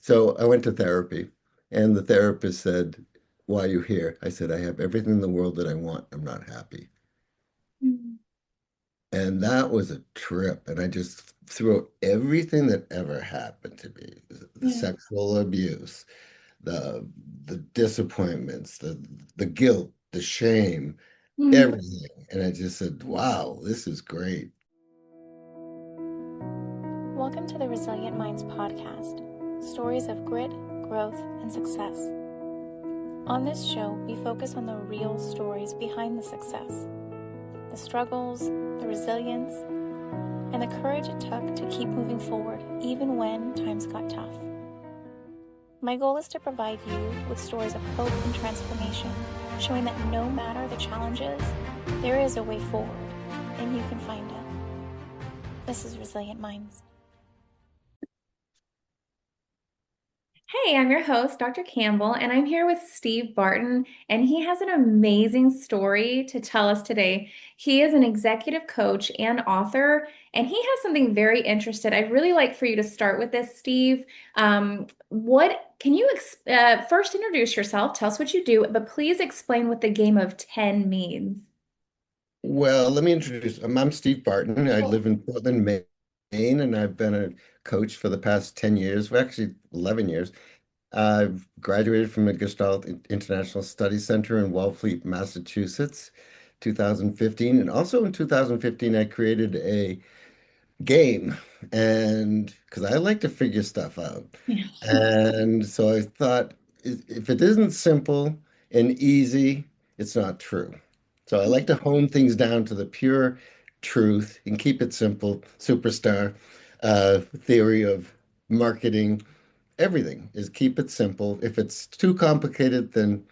So I went to therapy, and the therapist said, "Why are you here?" I said, "I have everything in the world that I want. I'm not happy." Mm. And that was a trip. And I just threw out everything that ever happened to me, the Yeah. sexual abuse, the the disappointments, the guilt, the shame, Mm. everything. And I just said, wow, this is great. Welcome to the Resilient Minds podcast, stories of grit, growth, and success. On this show, we focus on the real stories behind the success, the struggles, the resilience, and the courage it took to keep moving forward even when times got tough. My goal is to provide you with stories of hope and transformation, showing that no matter the challenges, there is a way forward, and you can find it. This is Resilient Minds. Hey, I'm your host, Dr. Campbell, and I'm here with Steve Barton, and he has an amazing story to tell us today. He is an executive coach and author, and he has something very interesting. I'd really like for you to start with this, Steve. What can you first introduce yourself? Tell us what you do, but please explain what the game of 10 means. Well, let me introduce. I'm Steve Barton. I live in Portland, Maine, and I've been a coach for the past 10 years, well, actually 11 years. I've graduated from the Gestalt International Study Center in Wellfleet, Massachusetts, 2015. And also in 2015, I created a game, and because I like to figure stuff out. Yeah. And so I thought, if it isn't simple and easy, it's not true. So I like to hone things down to the pure truth and keep it simple. Superstar theory of marketing, everything is keep it simple. If it's too complicated, then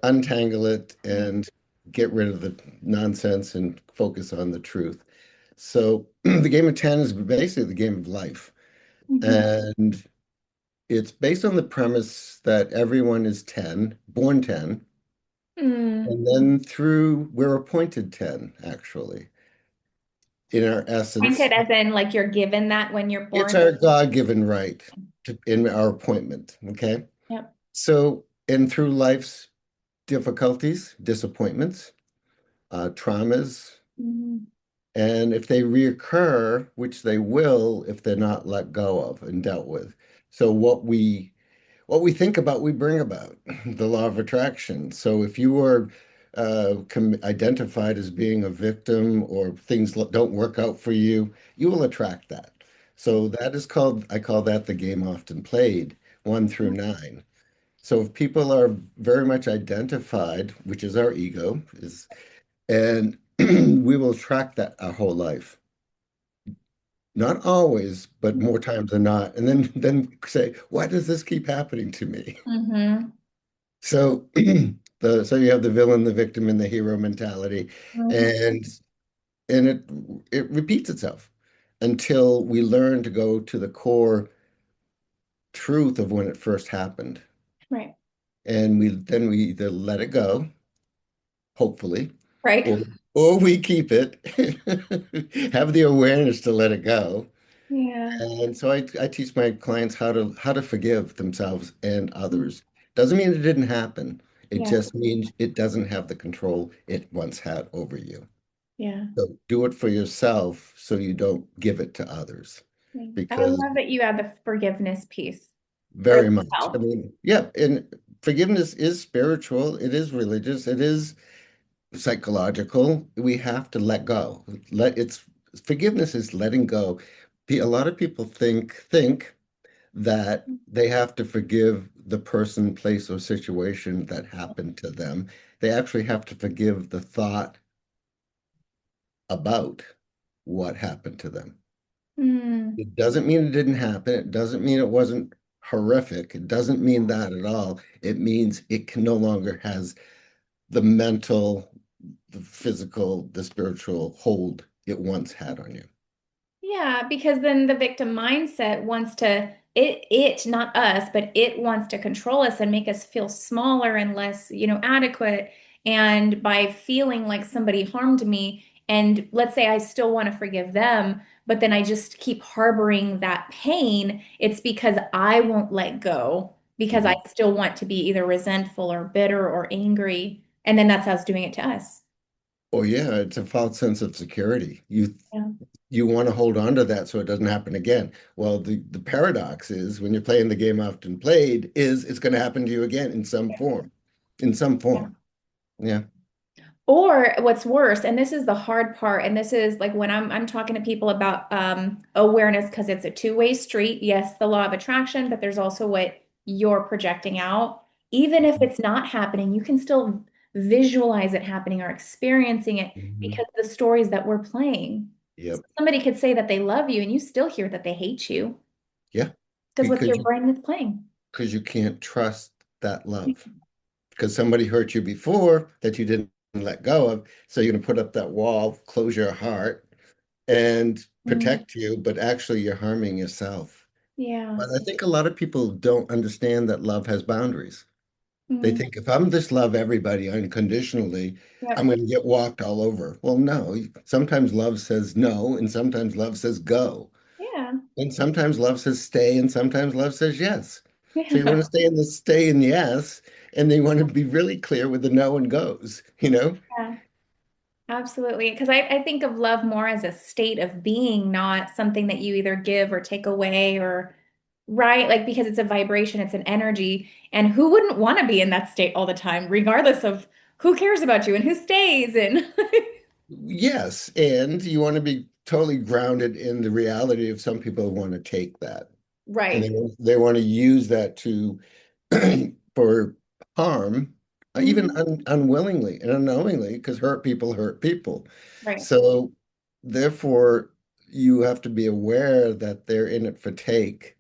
untangle it and get rid of the nonsense and focus on the truth. So the game of 10 is basically the game of life. Mhm. And it's based on the premise that everyone is 10, born 10, Mm. and then through we're appointed 10, actually, in our essence. Pointed as in like you're given that when you're It's born. our God-given right in our appointment. Okay. Yep. So, and through life's difficulties, disappointments, traumas, Mhm. and if they reoccur, which they will if they're not let go of and dealt with. So what we think about, we bring about, the law of attraction. So if you are identified as being a victim or things don't work out for you, you will attract that. So that is called, I call that the game often played, 1 through 9. So if people are very much identified, which is our ego, and we will track that our whole life. Not always, but more times than not. And then say, why does this keep happening to me? Mhm. So so you have the villain, the victim, and the hero mentality, Mhm. and it repeats itself until we learn to go to the core truth of when it first happened. Right. And we either let it go, hopefully, Right. or or we keep it, have the awareness to let it go. Yeah. And so I teach my clients how to forgive themselves and others. Doesn't mean it didn't happen. It Yeah. just means it doesn't have the control it once had over you. Yeah. So do it for yourself so you don't give it to others. Yeah. I Because love that you add the forgiveness piece for very much. I yourself. mean, yeah, and forgiveness is spiritual, it is religious, it is psychological. We have to let go. Let it's Forgiveness is letting go. A lot of people think that they have to forgive the person, place, or situation that happened to them. They actually have to forgive the thought about what happened to them. Mm. It doesn't mean it didn't happen. It doesn't mean it wasn't horrific. It doesn't mean that at all. It means it can no longer has the mental, the physical, the spiritual hold it once had on you. Yeah, because then the victim mindset wants to it not us, but it wants to control us and make us feel smaller and less, adequate. And by feeling like somebody harmed me, And let's say I still want to forgive them, but then I just keep harboring that pain. It's because I won't let go because I Mhm. still want to be either resentful or bitter or angry. And then that's us doing it to us. Oh yeah, it's a false sense of security. Yeah. You want to hold on to that so it doesn't happen again. Well, the paradox is when you're playing the game often played, is it's going to happen to you again in some form. In some Yeah. form. Yeah. Or what's worse, and this is the hard part, and this is like when I'm talking to people about awareness because it's a two-way street. Yes, the law of attraction, but there's also what you're projecting out. Even if Mhm. it's not happening, you can still visualize it happening or experiencing it Mhm. because of the stories that we're playing. So Yep. somebody could say that they love you, and you still hear that they hate you Yeah. because what's Because your you brain is playing. because you can't trust that love. Because somebody hurt you before that you didn't let go of. So you're going to put up that wall, close your heart, and Mm, protect you, but actually you're harming yourself. yeah. But I think a lot of people don't understand that love has boundaries. They Mm, think if I'm just love everybody unconditionally, I'm yep. going to get walked all over. Well, no. Sometimes love says no, and sometimes love says go. Yeah. And sometimes love says stay, and sometimes love says yes. So you want to Yeah. stay in yes, and then you want to be really clear with the no and goes, you know? Yeah. Absolutely. Because I think of love more as a state of being, not something that you either give or take away or, right? Like, because it's a vibration, it's an energy. And who wouldn't want to be in that state all the time, regardless of who cares about you and who stays? And, Yes, and you want to be totally grounded in the reality of some people want to take that and right. they want to use that to for harm, even Mhm. unwillingly and unknowingly, because hurt people. Right. So therefore, you have to be aware that they're in it for take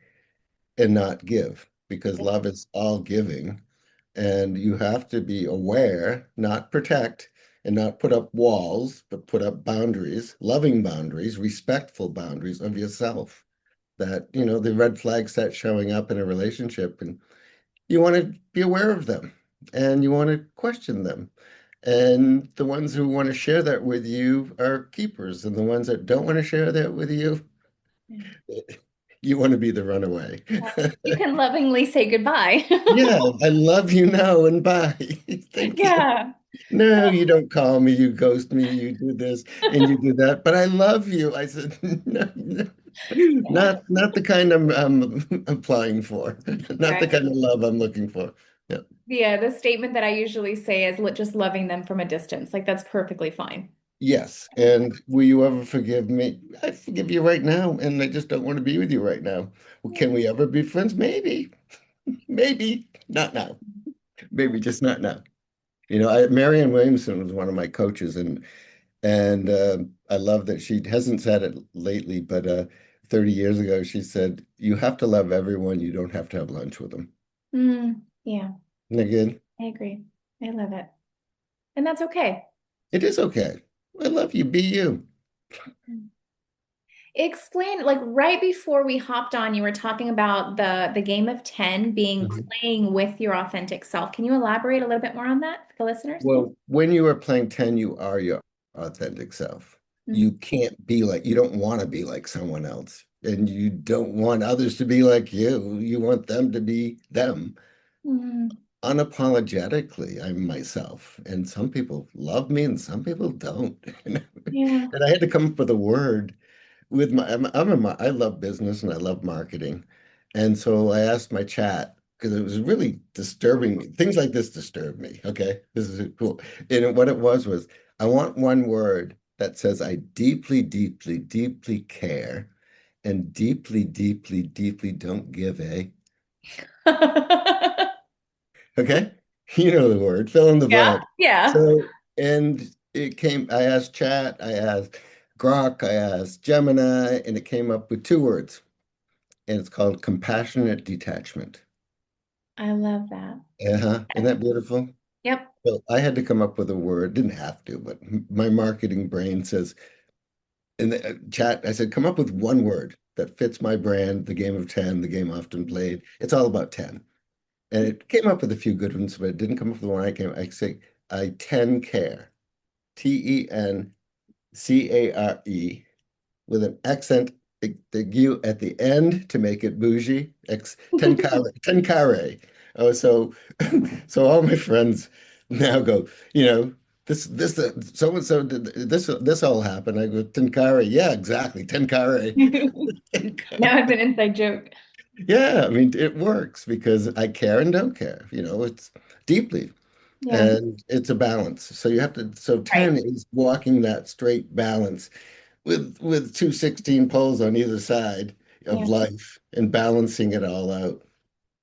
and not give, because Yeah. love is all giving. And you have to be aware, not protect, and not put up walls, but put up boundaries, loving boundaries, respectful boundaries of yourself. That, the red flags start showing up in a relationship, and you want to be aware of them and you want to question them. And the ones who want to share that with you are keepers, and the ones that don't want to share that with you, Yeah. you want to be the runaway. You can lovingly say goodbye. Yeah, I love you now and bye. Thank you. Yeah. No, you don't call me, you ghost me, you do this and you do that, but I love you. I said, no, no, Yeah. not the kind I'm applying for, not the Right. kind of love I'm looking for. Yeah. Yeah. The statement that I usually say is just loving them from a distance. Like, that's perfectly fine. Yes. And will you ever forgive me? I forgive you right now, and I just don't want to be with you right now. Well, can we ever be friends? Maybe, maybe not now. Maybe just not now. Marianne Williamson was one of my coaches, and I love that she hasn't said it lately, but 30 years ago, she said, "You have to love everyone. You don't have to have lunch with them." Yeah. And again, I agree. I love it. And that's okay. it is okay. I love you. Be you. Explain, like right before we hopped on, you were talking about the game of 10 being Mhm. playing with your authentic self. Can you elaborate a little bit more on that for the listeners? Well, when you are playing 10, you are your authentic self. Mm. You can't be like, you don't want to be like someone else. And you don't want others to be like you. You want them to be them. Mm. Unapologetically, I'm myself. And some people love me and some people don't. Yeah. And I had to come up with a word with I love business and I love marketing. And so I asked my chat because it was really disturbing me. Things like this disturb me. Okay. This is cool. And what it was, I want one word that says I deeply, deeply, deeply care and deeply, deeply, deeply don't give a. Okay. You know the word, fill in the Yeah. blank. Yeah. So, and I asked Chat, I asked Grok, I asked Gemini, and it came up with two words, and it's called compassionate detachment. I love that. Uh-huh. Isn't that beautiful? Yep. So I had to come up with a word, didn't have to, but my marketing brain says, in the chat, I said, come up with one word that fits my brand, the game of 10, the game often played. It's all about 10. And it came up with a few good ones, but it didn't come up with the one I say, I 10 care. TEN care, with an accent aigu at the end to make it bougie. Tenkare. Oh, so so all my friends now go, this so and so did this all happened. I go, Tenkare. Yeah, exactly. Tenkare. Now it's an inside joke. Yeah, I mean it works because I care and don't care. It's deeply. Yeah, And it's a balance. So you have to, so right. 10 is walking that straight balance with two 16 poles on either side of Yeah, life and balancing it all out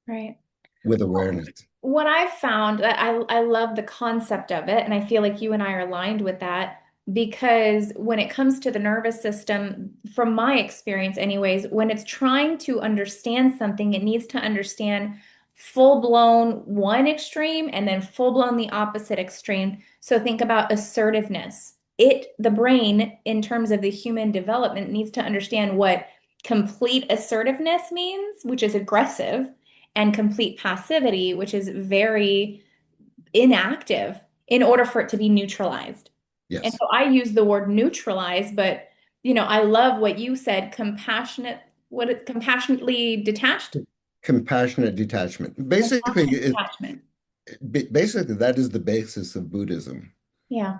right. with awareness. What I've found that I love the concept of it, and I feel like you and I are aligned with that because when it comes to the nervous system, from my experience anyways, when it's trying to understand something, it needs to understand full-blown one extreme and then full-blown the opposite extreme. So think about assertiveness. The brain, in terms of the human development, needs to understand what complete assertiveness means, which is aggressive, and complete passivity, which is very inactive, in order for it to be neutralized. And Yes. so I use the word neutralize, but I love what you said, compassionately detached? Compassionate detachment. Basically, Compassionate detachment. basically that is the basis of Buddhism. Yeah,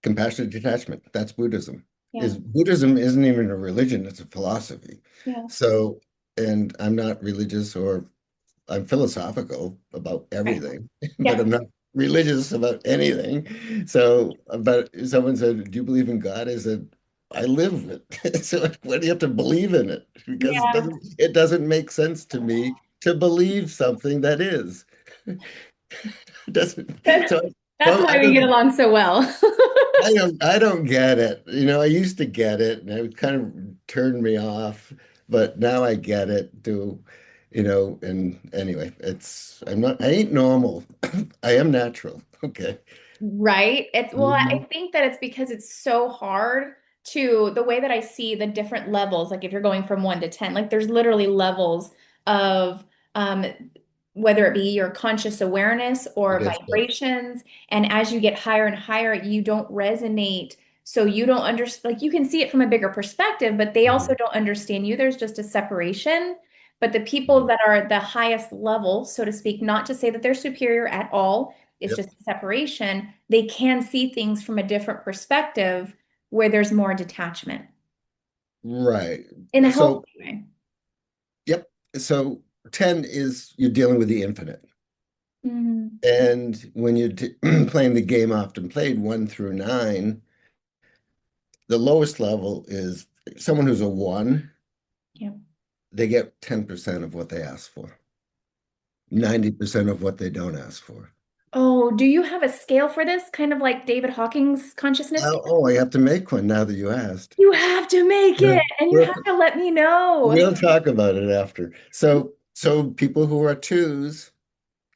Compassionate detachment. That's Buddhism. yeah, Is Buddhism isn't even a religion, it's a philosophy. yeah, So, and I'm not religious or I'm philosophical about right. everything, but Yeah, I'm not religious about anything. So, but someone said, "Do you believe in God?" I said, "I live it." So, why do you have to believe in it? Because yeah. it doesn't make sense to me to believe something that is. It doesn't. That's, So, that's so why we get along so well. I don't get it. I used to get it and it kind of turned me off, but now I get it too, and anyway, I ain't normal. I am natural. Okay. Right. Well, I Mhm. think that it's because it's so hard to the way that I see the different levels, like if you're going from 1 to 10, like there's literally levels of um whether it be your conscious awareness It or is both. vibrations. And as you get higher and higher, you don't resonate. So you don't understand, like you can see it from a bigger perspective, but they also Mhm. don't understand you. There's just a separation. But the people Mhm. that are the highest level, so to speak, not to say that they're superior at all, it's Yep. just a separation. They can see things from a different perspective where there's more detachment Right. in a So, healthy way. yep. So 10 is you're dealing with the infinite. Mhm. And when you're playing the game often played 1 through 9, the lowest level is someone who's a 1. Yeah. They get 10% of what they ask for, 90% of what they don't ask for. Oh, do you have a scale for this? Kind of like David Hawking's consciousness Oh, scale? I have to make one now that you asked. You have to make Yeah. it and you We'll, have to let me know. we'll talk about it after. So people who are 2s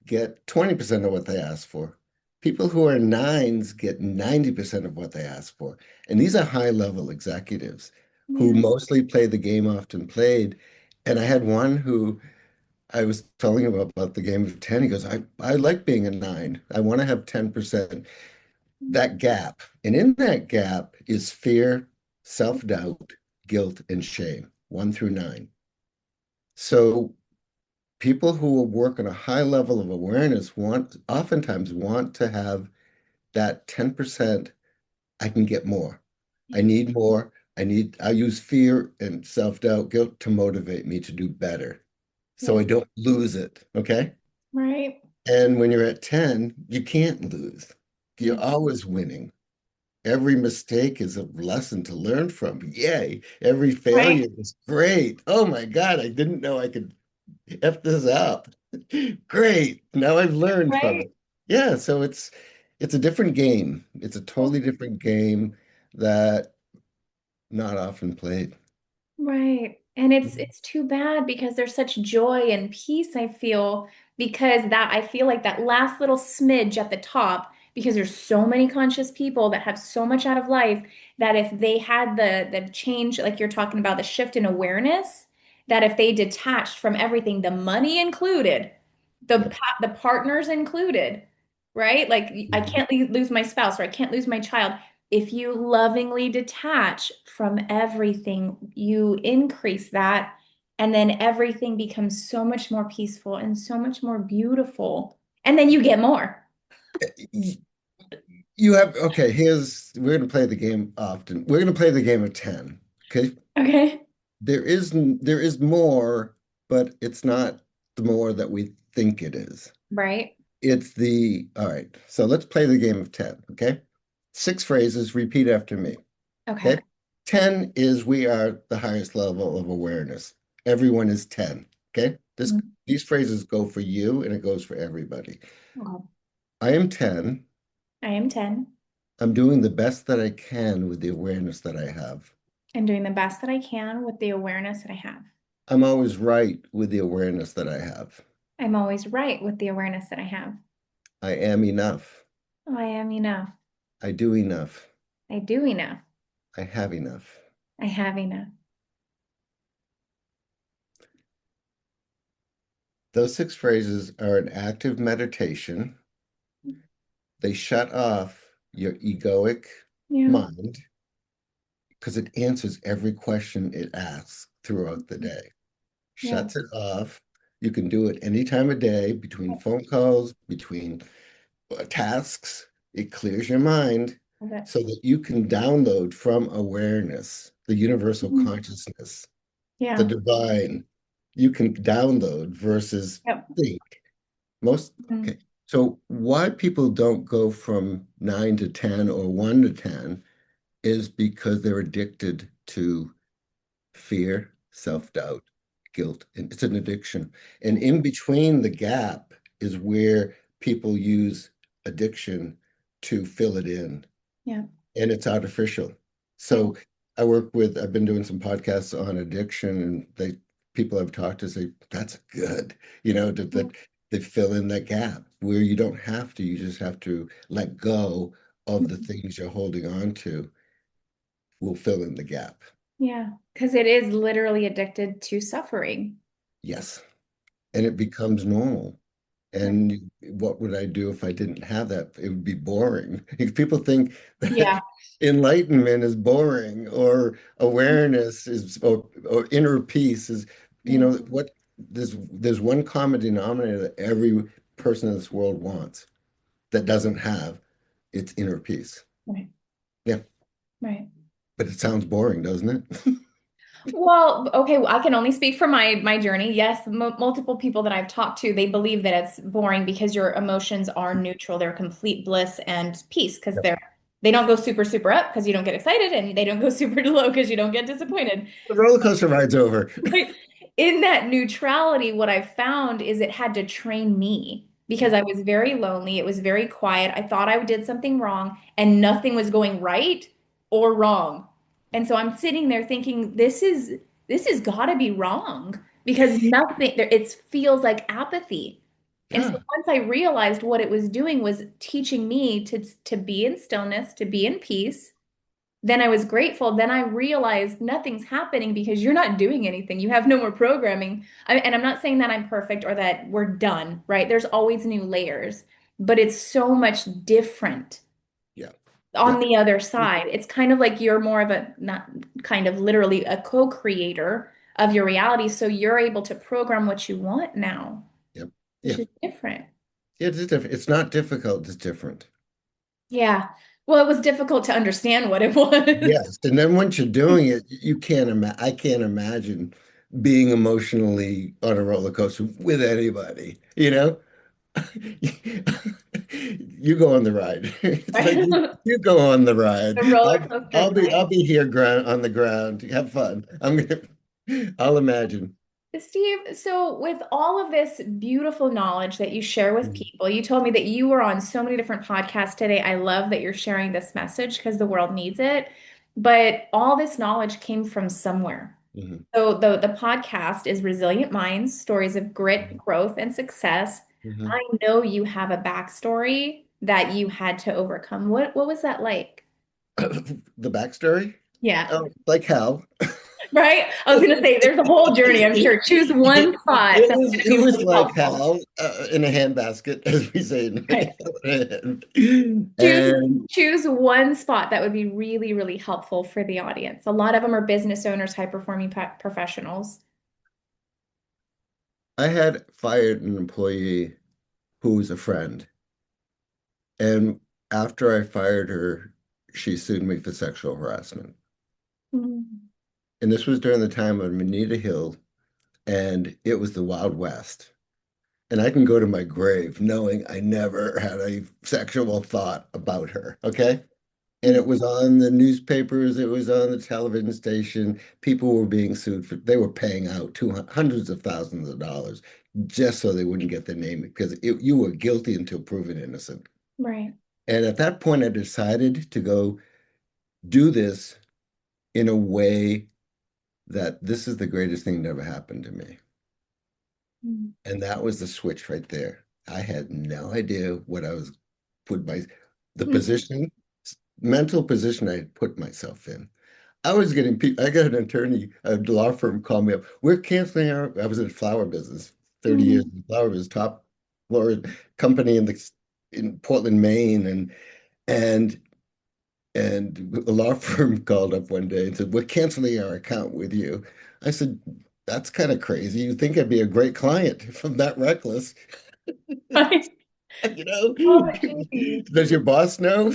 get 20% of what they ask for. People who are 9s get 90% of what they ask for. And these are high level executives who Yeah. mostly play the game often played. And I had one who I was telling him about the game of 10. He goes, I like being a 9. I want to have 10%. That gap. And in that gap is fear, self-doubt, guilt, and shame, 1 through 9. So people who work on a high level of awareness oftentimes want to have that 10%. I can get more. I Yeah. need more. I use fear and self-doubt, guilt to motivate me to do better so Yeah. I don't lose it. Okay. Right. And when you're at 10, you can't lose. Yeah. You're always winning. Every mistake is a lesson to learn from. Yay. Every Right. failure is great. Oh my God, I didn't know I could F this up. Great. Now I've learned from Right. it. Yeah, so it's a different game. It's a totally different game that not often played. Right. And it's too bad because there's such joy and peace I feel because that I feel like that last little smidge at the top because there's so many conscious people that have so much out of life that if they had the change like you're talking about the shift in awareness that if they detached from everything the money included Yeah. the partners included right like I Mhm. can't lose my spouse or I can't lose my child if you lovingly detach from everything, you increase that, and then everything becomes so much more peaceful and so much more beautiful. And then you get more. Y- You have, okay, we're going to play the game often. We're going to play the game of 10. Okay. Okay. There is more, but it's not the more that we think it is. Right. All right. So let's play the game of 10. Okay. Six phrases, repeat after me. Okay. Okay. 10 is we are the highest level of awareness. Everyone is 10. Okay. Mhm. These phrases go for you and it goes for everybody. Okay. I am 10. I am 10. I'm doing the best that I can with the awareness that I have. I'm doing the best that I can with the awareness that I have. I'm always right with the awareness that I have. I'm always right with the awareness that I have. I am enough. I am enough. I do enough. I do enough. I have enough. I have enough. Those six phrases are an active meditation. They shut off your egoic Yeah. mind because it answers every question it asks throughout the day. Yeah. Shuts it off. You can do it any time of day between phone calls, between tasks. It clears your mind Okay. so that you can download from awareness, the universal Mhm. consciousness, the Yeah. divine. You can download versus Yep. think. Most, Mhm. okay. So why people don't go from 9 to 10 or 1 to 10 is because they're addicted to fear, self-doubt, guilt, and it's an addiction. And in between the gap is where people use addiction to fill it in, Yeah. and it's artificial. Yeah. So I've been doing some podcasts on addiction, and people I've talked to say that's good, Yeah. that they fill in that gap where you don't have to, you just have to let go of the things you're holding on to will fill in the gap. Yeah. Because it is literally addicted to suffering. Yes. And it becomes normal. Right. And what would I do if I didn't have that? It would be boring. People think Yeah. that enlightenment is boring or awareness is or inner peace is, Yeah. what there's one common denominator that every person in this world wants that doesn't have. It's inner peace. Right. Yeah, Right. but it sounds boring, doesn't it? Well, okay, I can only speak for my journey. Yes, multiple people that I've talked to, they believe that it's boring because your emotions are neutral. They're complete bliss and peace because Yep. they don't go super super up because you don't get excited and they don't go super low because you don't get disappointed. The roller coaster ride's over. Right. In that neutrality, what I found is it had to train me because Yeah. I was very lonely. It was very quiet. I thought I did something wrong and nothing was going right or wrong. And so I'm sitting there thinking, this is gotta be wrong because nothing there it feels like apathy. And so Yeah. once I realized what it was doing was teaching me to be in stillness, to be in peace, then I was grateful. Then I realized nothing's happening because you're not doing anything. You have no more programming. And I'm not saying that I'm perfect or that we're done, right? There's always new layers, but it's so much different Yeah. Yeah. on the other side. It's kind of like you're more of a, not kind of literally a co-creator of your reality. So you're able to program what you want now, Yep. which Yeah. is different. It's different. It's not difficult, it's different. Yeah. Well, it was difficult to understand what it was. Yes, and then once you're doing it, you can't imagine. I can't imagine being emotionally on a roller coaster with anybody. You go on the ride. It's like The you go on the ride. roller I'll coaster I'll be ride. I'll be here on the ground. Have fun. I'll imagine. Steve, so with all of this beautiful knowledge that you share with Mhm. people, you told me that you were on so many different podcasts today. I love that you're sharing this message because the world needs it. But all this knowledge came from somewhere. Mhm. So the podcast is Resilient Minds, Stories of Grit, Growth, and Success. Mhm. I know you have a backstory that you had to overcome. What was that like? The backstory? Yeah. Oh, like hell. Right? I was going to say there's a whole journey, I'm sure. Choose one spot that's going to It be was really like helpful. hell in a handbasket, as we say in Right. Choose and choose one spot that would be really, really helpful for the audience. A lot of them are business owners, high performing professionals. I had fired an employee who was a friend. And after I fired her, she sued me for sexual harassment. Mm. And this was during the time of Anita Hill, and it was the Wild West. And I can go to my grave knowing I never had a sexual thought about her. Okay. And it was on the newspapers, it was on the television station. People were being sued for, they were paying out hundreds of thousands of dollars just so they wouldn't get the name because you were guilty until proven innocent. Right. And at that point, I decided to go do this in a way that this is the greatest thing that ever happened to me. Mm. And that was the switch right there. I had no idea what I was put the Mm. position, mental position I had put myself in. I was getting people, I got an attorney, a law firm called me up. We're canceling I was in flower business, 30 years Mm. in flower business, top floor company in Portland, Maine. And And a law firm called up one day and said, "We're canceling our account with you." I said, "That's kind of crazy. You think I'd be a great client if I'm that reckless?" Right. You know, Oh, geez. does your boss know?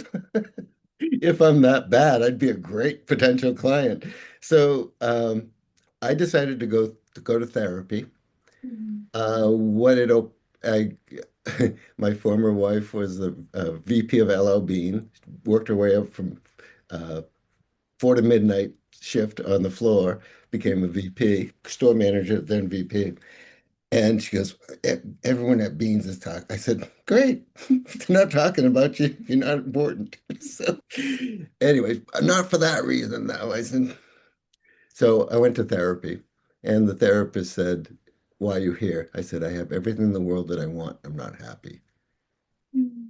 If I'm that bad, I'd be a great potential client. So I decided to go to therapy. Mm. What it op I my former wife was the VP of LL Bean, worked her way up from uh, 4 to midnight shift on the floor, became a VP, store manager, then VP. And she goes, Everyone at Beans is talking." I said, "Great. They're not talking about you. You're not important." So, anyways, not for that reason, though. I said, so I went to therapy, and the therapist said, "Why are you here?" I said, "I have everything in the world that I want. I'm not happy." Mm.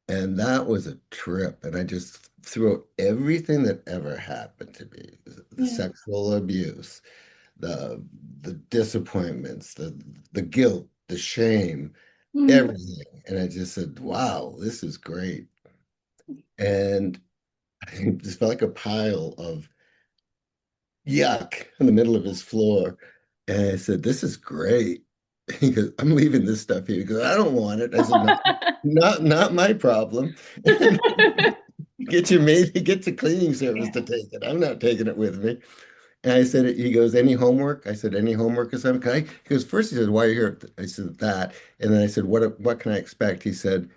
And that was a trip. And I just threw out everything that ever happened to me, the Yeah. sexual abuse, the the disappointments, the guilt, the shame, Mm. everything. And I just said, wow, this is great. And I just felt like a pile of yuck in the middle of his floor. And I said, "This is great." He goes, "I'm leaving this stuff here." He goes, "I don't want it." I said, "No, not my problem." Get your cleaning service Yeah. to take it. I'm not taking it with me. And I said, he goes, "Any homework?" I said, "Any homework or something?" He goes, "First," he said, "Why are you here?" I said, "That." And then I said, what can I expect?" He said,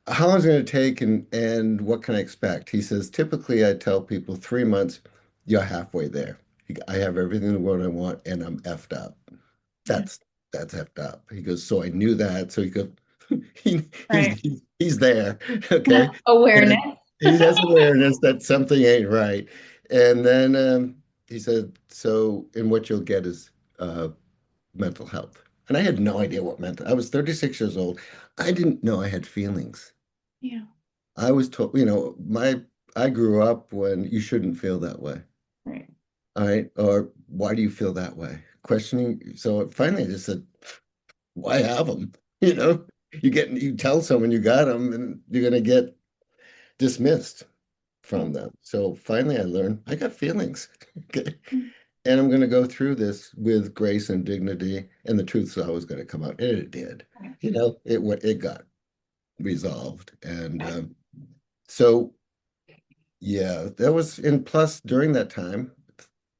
"How long is it going to take and what can I expect?" He says, "Typically I tell people 3 months, you're halfway there. I have everything in the world I want and I'm effed up." Yeah. That's effed up. He goes, "So I knew that." So he goes, Right. he's there. Okay. And Awareness. he has awareness that something ain't right. And then he said, "So, and what you'll get is mental health." And I had no idea what mental. I was 36 years old. I didn't know I had feelings. Yeah. I was told, I grew up when you shouldn't feel that way. Right. All right. Or why do you feel that way? Questioning. So finally I just said, why have them? You tell someone you got them and you're going to get dismissed Yeah. from them. So finally I learned I got feelings. Okay. Mm. And I'm going to go through this with grace and dignity, and the truth's always going to come out. And it did. Right. It got resolved. And so yeah, that was, and plus during that time,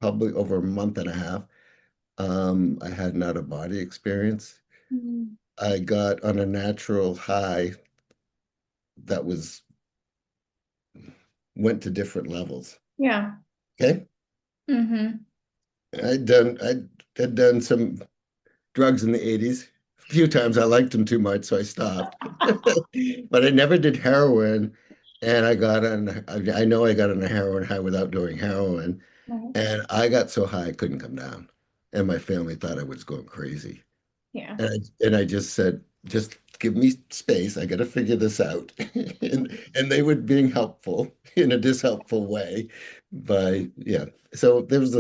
probably over a month and a half, I had an out of body experience. Mm. I got on a natural high that went to different levels. Yeah. Okay. Hmm. I had done some drugs in the 80s. A few times I liked them too much, so I stopped. But I never did heroin. And I know I got on a heroin high without doing heroin. Right. And I got so high I couldn't come down. And my family thought I was going crazy. Yeah. And I just said, just give me space. I got to figure this out. And they were being helpful in a dishelpful way by, yeah. So there was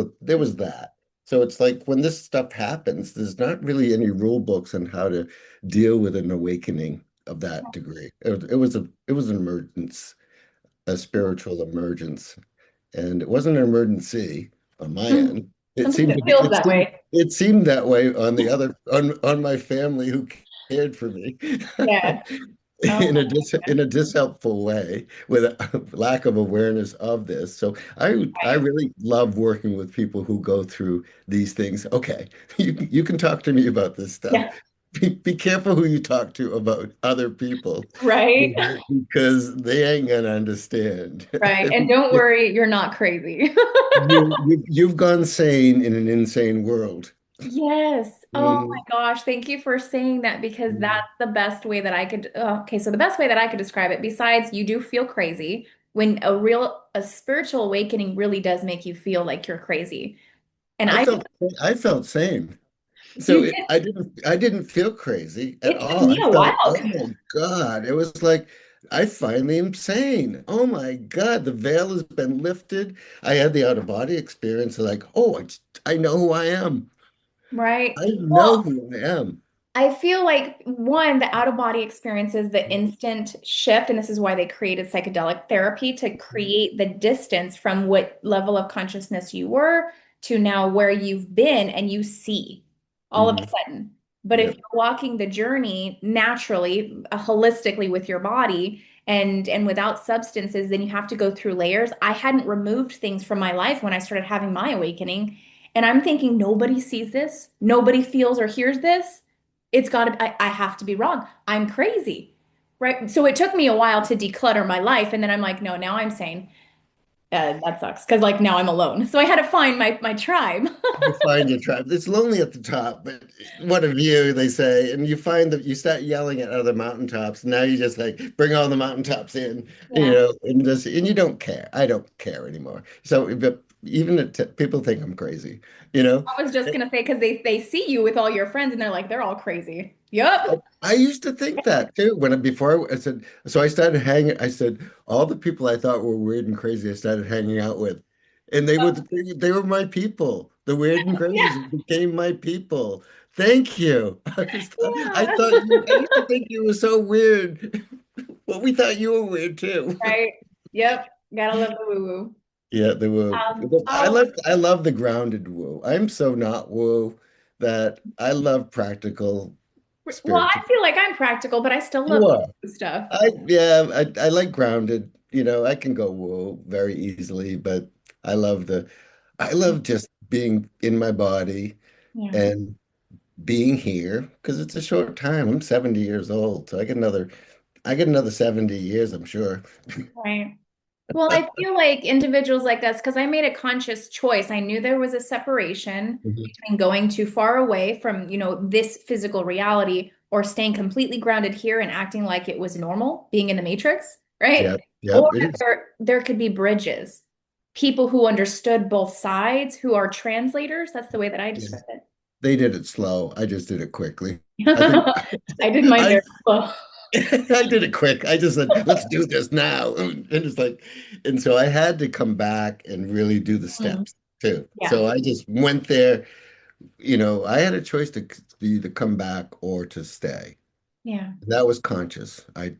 that. So it's like when this stuff happens, there's not really any rule books on how to deal with an awakening of that degree. It was an emergence, a spiritual emergence. And it wasn't an emergency on my Mm. end. Sometimes it feels that way. It seemed that way on the other on my family who cared for me Yeah. Oh my in goodness. a dishelpful way with a lack of awareness of this. So I Right. really love working with people who go through these things. Okay, you can talk to me about this stuff. Yeah. Be careful who you talk to about other people Right. because they ain't gonna understand. Right. And don't worry, you're not crazy. You've gone sane in an insane world. Yes. Oh my Mhm. gosh. Thank you for saying that because Mhm. that's the best way that I could. Okay. So, the best way that I could describe it, besides you do feel crazy, when a spiritual awakening really does make you feel like you're crazy. And I felt I felt sane. you So did, I didn't feel crazy at it took all. me I a felt, while. oh my God. It was like I finally am sane. Oh my God, the veil has been lifted. I had the out of body experience like, oh, I know who I am. Right. I know Well, who I am. I feel like one, the out of body experiences, the instant shift, and this is why they created psychedelic therapy to create the distance from what level of consciousness you were to now where you've been and you see all of a Mhm. sudden. But if Yep. you're walking the journey naturally, holistically with your body and without substances, then you have to go through layers. I hadn't removed things from my life when I started having my awakening. And I'm thinking, nobody sees this, nobody feels or hears this. It's got to, I have to be wrong. I'm crazy. Right. So it took me a while to declutter my life. And then I'm like, no, now I'm sane. That sucks. Cause like now I'm alone. So I had to find my tribe. You find your tribe. It's lonely at the top, but what a view, they say. And you find that you start yelling at other mountaintops. Now you just like bring all the mountaintops in, Yeah. and you don't care. I don't care anymore. So, but even people think I'm crazy, you know. I was just gonna say because they see you with all your friends and they're like, they're all crazy. Yup. I used to think that too before I said so I started hanging I said all the people I thought were weird and crazy I started hanging out with and they were my people. The weird and Yeah. crazy became my people. Thank you. Yeah. I used to think you were so weird. Well, we thought you were weird too. Right. Yep. Gotta love the woo-woo. Yeah, the woo. Oh, I love the grounded woo. I'm so not woo that I love practical well, I spiritual. feel like I'm practical, but I still love You the are. woo stuff. I like grounded. I can go woo very easily, but I love I love just being in my body Yeah. and being here because it's a short time. I'm 70 years old, so I get another 70 years, I'm sure. Right. Well, I feel like individuals like this, because I made a conscious choice. I knew there was a separation Mhm. between going too far away from, this physical reality or staying completely grounded here and acting like it was normal, being in the matrix, right? Yeah, Or it is. there could be bridges, people who understood both sides, who are translators. That's the way that I Yes. describe it. They did it slow. I just did it quickly. I think I did mine I very well. I did it quick. I just said, let's do this now. And it's like, and so I had to come back and really do the Mm, steps too. yeah, So I just went there, I had a choice to either come back or to stay. yeah. That was conscious. I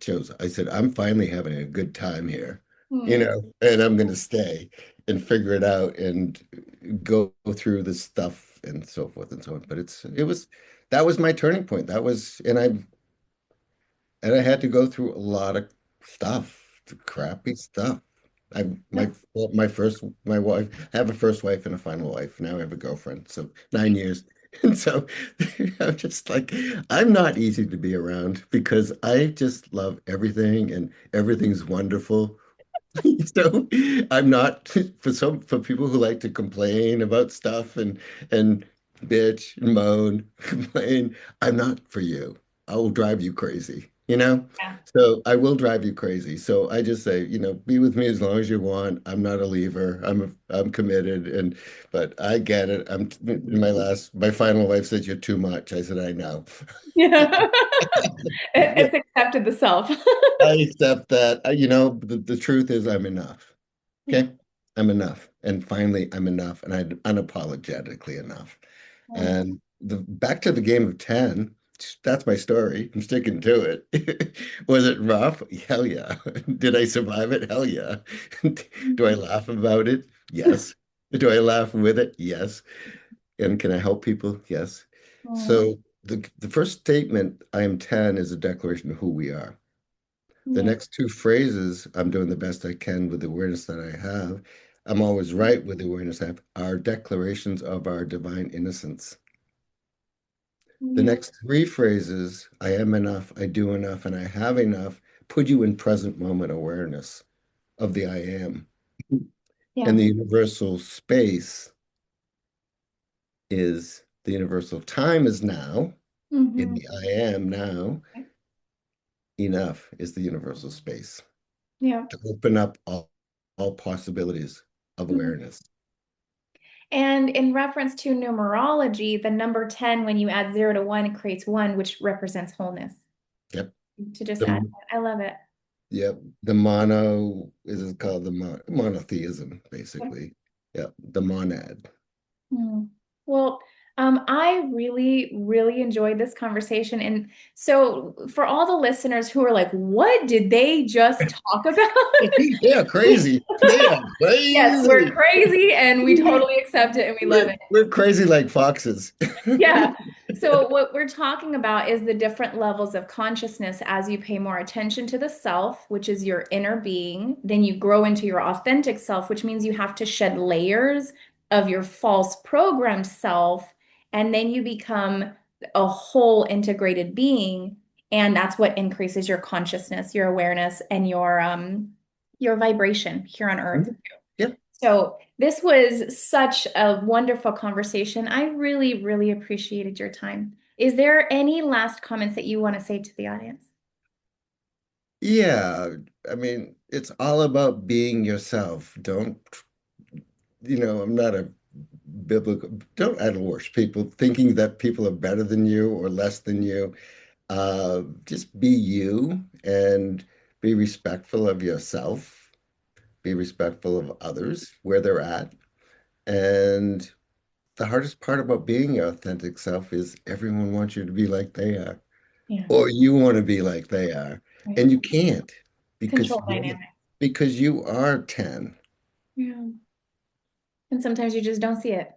said, I'm finally having a good time here, Mm, and I'm going to stay and figure it out and go through this stuff and so forth and so on. But that was my turning point. And I had to go through a lot of stuff, crappy stuff. I my my first my wife I have a first wife and a final wife. Now I have a girlfriend, so 9 years. And so I'm just like I'm not easy to be around because I just love everything and everything's wonderful. So I'm not for people who like to complain about stuff and bitch and moan, complain. I'm not for you. I will drive you crazy. you know? Yeah. So I will drive you crazy. So I just say, be with me as long as you want. I'm not a leaver. I'm committed, but I get it. My final wife said you're too much. I said I know. Yeah. Yeah, It's accepted the self. I accept that. The truth is I'm enough. Yeah. Okay? I'm enough. And finally I'm enough and I'm unapologetically enough. Oh, And the back to the game of 10, that's my story. I'm sticking to it. Was it rough? Hell yeah. Did I survive it? Hell yeah. Do I laugh about it? Yes. Do I laugh with it? Yes. And can I help people? Yes. oh, So the first statement, I am 10, is a declaration of who we are. The yeah. next two phrases, I'm doing the best I can with the awareness that I have. I'm always right with the awareness I have, are declarations of our divine innocence. The Yeah. next three phrases, I am enough, I do enough, and I have enough, put you in present moment awareness of the I am. And Yeah. the universal space is the universal time is now. In Hmm. the I am now, enough is the universal space Yeah. to open up all possibilities of Mhm. awareness. And in reference to numerology, the number 10, when you add 0 to 1, it creates 1, which represents wholeness. Yep. To just add, The, I love it. yep. The mono is it called monotheism, Yep. basically. Yep. The monad. Hmm. Well, I really, really enjoyed this conversation. And so, for all the listeners who are like, what did they just talk about? They are crazy. They are Yes, we're crazy. crazy and we totally accept it and we love We're, it. we're crazy like foxes. Yeah. So, what we're talking about is the different levels of consciousness as you pay more attention to the self, which is your inner being. Then you grow into your authentic self, which means you have to shed layers of your false programmed self. And then you become a whole integrated being. And that's what increases your consciousness, your awareness, and your vibration here on earth. Yep. So this was such a wonderful conversation. I really, really appreciated your time. Is there any last comments that you want to say to the audience? Yeah. I mean, it's all about being yourself. I'm not a biblical, don't idol worship people, thinking that people are better than you or less than you. Just be you and be respectful of yourself, be respectful of others where they're at. And the hardest part about being your authentic self is everyone wants you to be like they are, Yeah, or you want to be like they are, right. and you can't because Control dynamic. you are 10. Yeah. And sometimes you just don't see it.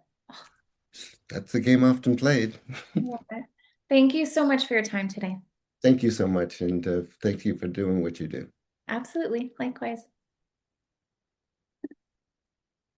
That's the game often played. I love it. Thank you so much for your time today. Thank you so much, and thank you for doing what you do. Absolutely. Likewise.